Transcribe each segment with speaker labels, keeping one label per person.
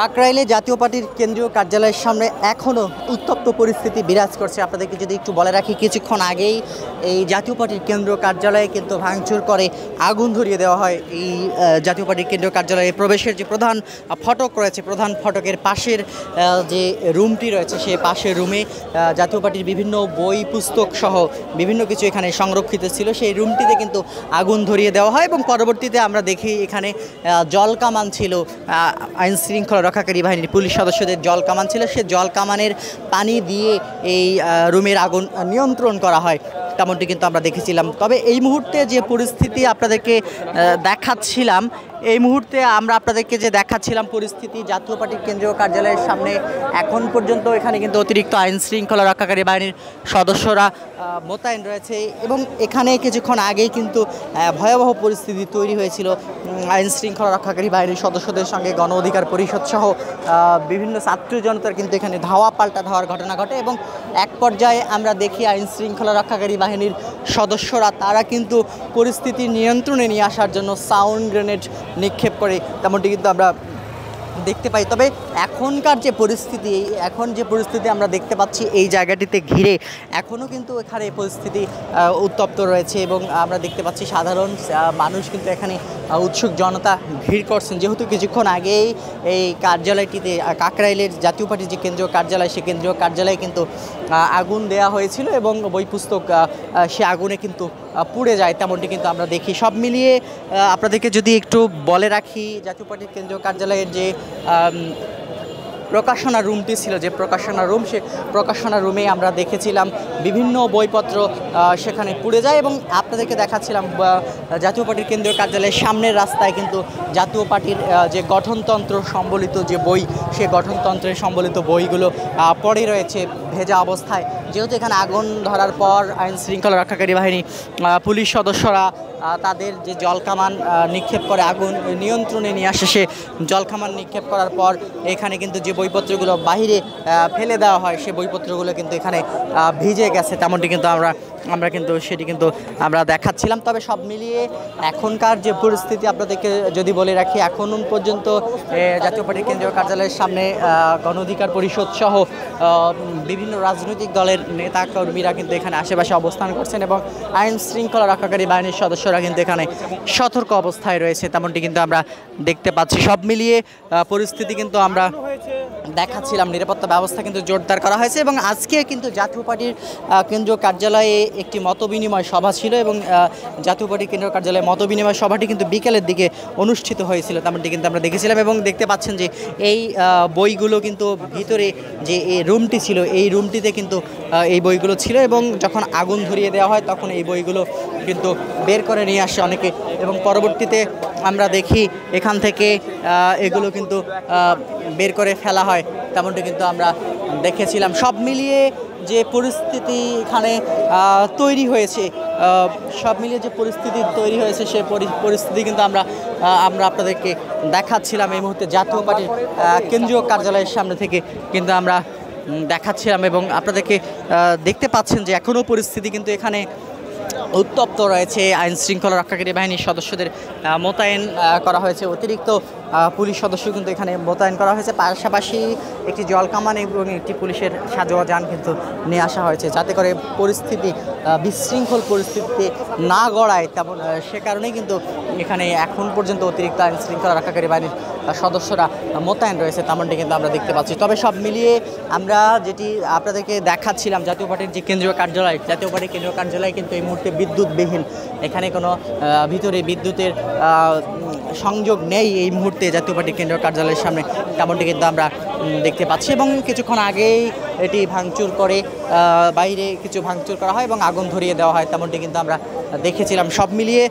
Speaker 1: কাকরাইলে জাতীয় পার্টির কেন্দ্রীয় কার্যালয়ের সামনে এখনও উত্তপ্ত পরিস্থিতি বিরাজ করছে। আপনাদেরকে যদি একটু বলে রাখি, কিছুক্ষণ আগেই এই জাতীয় পার্টির কেন্দ্রীয় কার্যালয়ে কিন্তু ভাঙচুর করে আগুন ধরিয়ে দেওয়া হয়। এই জাতীয় পার্টির কেন্দ্রীয় কার্যালয়ে প্রবেশের যে প্রধান ফটক রয়েছে, প্রধান ফটকের পাশের যে রুমটি রয়েছে, সেই পাশের রুমে জাতীয় পার্টির বিভিন্ন বই পুস্তক সহ বিভিন্ন কিছু এখানে সংরক্ষিত ছিল। সেই রুমটিতে কিন্তু আগুন ধরিয়ে দেওয়া হয় এবং পরবর্তীতে আমরা দেখি এখানে জল কামান ছিল, আইন শৃঙ্খলা রক্ষাকারী বাহিনীর পুলিশ সদস্যদের জল কামান ছিল। সে জল কামানের পানি দিয়ে এই রুমের আগুন নিয়ন্ত্রণ করা হয়, তেমনটি কিন্তু আমরা দেখেছিলাম। তবে এই মুহূর্তে যে পরিস্থিতি আপনাদেরকে দেখাচ্ছিলাম, এই মুহূর্তে আমরা আপনাদেরকে যে দেখাচ্ছিলাম পরিস্থিতি জাতীয় পার্টির কেন্দ্রীয় কার্যালয়ের সামনে, এখন পর্যন্ত এখানে কিন্তু অতিরিক্ত আইন শৃঙ্খলা রক্ষাকারী বাহিনীর সদস্যরা মোতায়েন রয়েছে এবং এখানে কিছুক্ষণ আগেই কিন্তু ভয়াবহ পরিস্থিতি তৈরি হয়েছিল। আইন শৃঙ্খলা রক্ষাকারী বাহিনীর সদস্যদের সঙ্গে গণ অধিকার পরিষদ সহ বিভিন্ন ছাত্র জনতার কিন্তু এখানে ধাওয়া পাল্টা ধাওয়ার ঘটনা ঘটে এবং এক পর্যায়ে আমরা দেখি আইন শৃঙ্খলা রক্ষাকারী বাহিনীর সদস্যরা তারা কিন্তু পরিস্থিতি নিয়ন্ত্রণে নিয়ে আসার জন্য সাউন্ড গ্রেনেড নিক্ষেপ করে, তেমনটি কিন্তু আমরা দেখতে পাই। তবে এখনকার যে পরিস্থিতি, এখন যে পরিস্থিতি আমরা দেখতে পাচ্ছি এই জায়গাটিতে ঘিরে, এখনও কিন্তু এখানে পরিস্থিতি উত্তপ্ত রয়েছে এবং আমরা দেখতে পাচ্ছি সাধারণ মানুষ কিন্তু এখানে উৎসুক জনতা ভিড় করছেন। যেহেতু কিছুক্ষণ আগেই এই কার্যালয়টিতে কাকরাইলের জাতীয় পার্টির যে কেন্দ্রীয় কার্যালয়, সে কেন্দ্রীয় কার্যালয়ে কিন্তু আগুন দেয়া হয়েছিল এবং বই পুস্তক সে আগুনে কিন্তু পুড়ে যায়, তেমনটি কিন্তু আমরা দেখি। সব মিলিয়ে আপনাদেরকে যদি একটু বলে রাখি, জাতীয় পার্টির কেন্দ্রীয় কার্যালয়ের যে প্রকাশনা রুমটি ছিল, যে প্রকাশনা রুম, সে প্রকাশনা রুমে আমরা দেখেছিলাম বিভিন্ন বইপত্র সেখানে পুড়ে যায় এবং আপনাদেরকে দেখাচ্ছিলাম জাতীয় পার্টির কেন্দ্রীয় কার্যালয়ের সামনের রাস্তায় কিন্তু জাতীয় পার্টির যে গঠনতন্ত্র সম্বলিত যে বই, সে গঠনতন্ত্রের সম্বলিত বইগুলো পড়ে রয়েছে ভেজা অবস্থায়। যেহেতু এখানে আগুন ধরার পর আইন শৃঙ্খলা রক্ষাকারী বাহিনী পুলিশ সদস্যরা তাদের যে জলকামান নিক্ষেপ করে আগুন নিয়ন্ত্রণে নিয়ে আসে, সে জলকামান নিক্ষেপ করার পর এখানে কিন্তু যে বইপত্রগুলো বাহিরে ফেলে দেওয়া হয়, সে বইপত্রগুলো কিন্তু এখানে ভিজে গেছে, তেমনটি কিন্তু আমরা কিন্তু সেটি কিন্তু আমরা দেখাচ্ছিলাম। তবে সব মিলিয়ে এখনকার যে পরিস্থিতি আপনাদেরকে যদি বলে রাখি, এখন পর্যন্ত জাতীয় পার্টির কেন্দ্রীয় কার্যালয়ের সামনে গণ অধিকার পরিষদ সহ বিভিন্ন রাজনৈতিক দলের নেতা কর্মীরা কিন্তু এখানে আশেপাশে অবস্থান করছেন এবং আইন শৃঙ্খলা রক্ষাকারী বাহিনীর সদস্যরা কিন্তু এখানে সতর্ক অবস্থায় রয়েছে, তেমনটি কিন্তু আমরা দেখতে পাচ্ছি। সব মিলিয়ে পরিস্থিতি কিন্তু আমরা দেখাচ্ছিলাম, নিরাপত্তা ব্যবস্থা কিন্তু জোরদার করা হয়েছে এবং আজকে কিন্তু জাতীয় পার্টির কেন্দ্রীয় কার্যালয়ে একটি মতবিনিময় সভা ছিল এবং জাতীয় পার্টির কেন্দ্রীয় কার্যালয়ে মতবিনিময় সভাটি কিন্তু বিকেলের দিকে অনুষ্ঠিত হয়েছিল, তেমনটি কিন্তু আমরা দেখেছিলাম এবং দেখতে পাচ্ছেন যে এই বইগুলো কিন্তু ভিতরে যে এই রুমটি ছিল, এই রুমটিতে কিন্তু এই বইগুলো ছিল এবং যখন আগুন ধরিয়ে দেওয়া হয় তখন এই বইগুলো কিন্তু বের করে নিয়ে আসে অনেকে এবং পরবর্তীতে আমরা দেখি এখান থেকে এগুলো কিন্তু বের করে ফেলা হয়, তেমনটি কিন্তু আমরা দেখেছিলাম। সব মিলিয়ে যে পরিস্থিতি এখানে তৈরি হয়েছে, সে পরিস্থিতি কিন্তু আমরা আপনাদেরকে দেখাচ্ছিলাম এই মুহূর্তে জাতীয় পার্টির কেন্দ্রীয় কার্যালয়ের সামনে থেকে কিন্তু আমরা দেখাচ্ছিলাম এবং আপনাদেরকে দেখতে পাচ্ছেন যে এখনও পরিস্থিতি কিন্তু এখানে উত্তপ্ত রয়েছে। আইন শৃঙ্খলা রক্ষাকারী বাহিনীর সদস্যদের মোতায়েন করা হয়েছে, অতিরিক্ত পুলিশ সদস্য কিন্তু এখানে মোতায়েন করা হয়েছে, পাশাপাশি একটি জলকামান এবং একটি পুলিশের সাজোয়া যান কিন্তু নিয়ে আসা হয়েছে, যাতে করে পরিস্থিতি বিশৃঙ্খল পরিস্থিতিতে না গড়ায়, তেমন সে কারণেই কিন্তু এখানে এখন পর্যন্ত অতিরিক্ত আইন শৃঙ্খলা রক্ষাকারী বাহিনীর সদস্যরা মোতায়েন রয়েছে, তেমনটি কিন্তু আমরা দেখতে পাচ্ছি। তবে সব মিলিয়ে আমরা যেটি আপনাদেরকে দেখাচ্ছিলাম, জাতীয় পার্টির যে কেন্দ্রীয় কার্যালয় কিন্তু এই মুহূর্তে বিদ্যুৎবিহীন, এখানে কোনো ভিতরে বিদ্যুতের সংযোগ নেই এই মুহূর্তে জাতীয় পার্টির কেন্দ্রীয় কার্যালয়ের সামনে, তেমনটি কিন্তু আমরা দেখতে পাচ্ছি এবং কিছুক্ষণ আগেই এটি ভাঙচুর করে বাইরে কিছু ভাঙচুর করা হয় এবং আগুন ধরিয়ে দেওয়া হয়, তেমনটি কিন্তু আমরা দেখেছিলাম। সব মিলিয়ে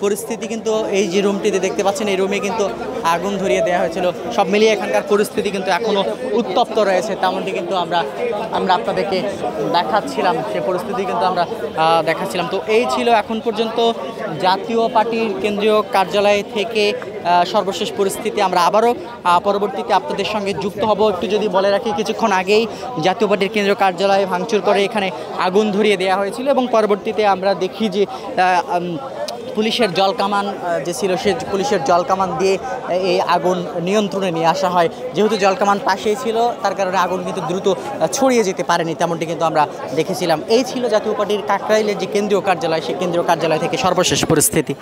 Speaker 1: পরিস্থিতি কিন্তু এই যে রুমটিতে দেখতে পাচ্ছেন, এই রুমে কিন্তু আগুন ধরিয়ে দেওয়া হয়েছিল। সব মিলিয়ে এখানকার পরিস্থিতি কিন্তু এখনও উত্তপ্ত রয়েছে, তেমনটি কিন্তু আমরা আপনাদেরকে দেখাচ্ছিলাম, সে পরিস্থিতি কিন্তু আমরা দেখাচ্ছিলাম। তো এই ছিল এখন পর্যন্ত জাতীয় পার্টির কেন্দ্রীয় কার্যালয় থেকে সর্বশেষ পরিস্থিতি। আমরা আবারও পরবর্তীতে আপনাদের সঙ্গে যুক্ত হব। একটু যদি বলে রাখি, কিছুক্ষণ আগেই জাতীয় পার্টির কেন্দ্রীয় কার্যালয়ে ভাঙচুর করে এখানে আগুন ধরিয়ে দেওয়া হয়েছিল এবং পরবর্তীতে আমরা দেখি যে পুলিশের জলকামান যে ছিল সে পুলিশের জলকামান দিয়ে এই আগুন নিয়ন্ত্রণে নিয়ে আসা হয়। যেহেতু জলকামান পাশেই ছিল তার কারণে আগুন কিন্তু দ্রুত ছড়িয়ে যেতে পারেনি, তেমনটি কিন্তু আমরা দেখেছিলাম। এই ছিল জাতীয় পার্টির কাকরাইলের যে কেন্দ্রীয় কার্যালয়, সেই কেন্দ্রীয় কার্যালয় থেকে সর্বশেষ পরিস্থিতি।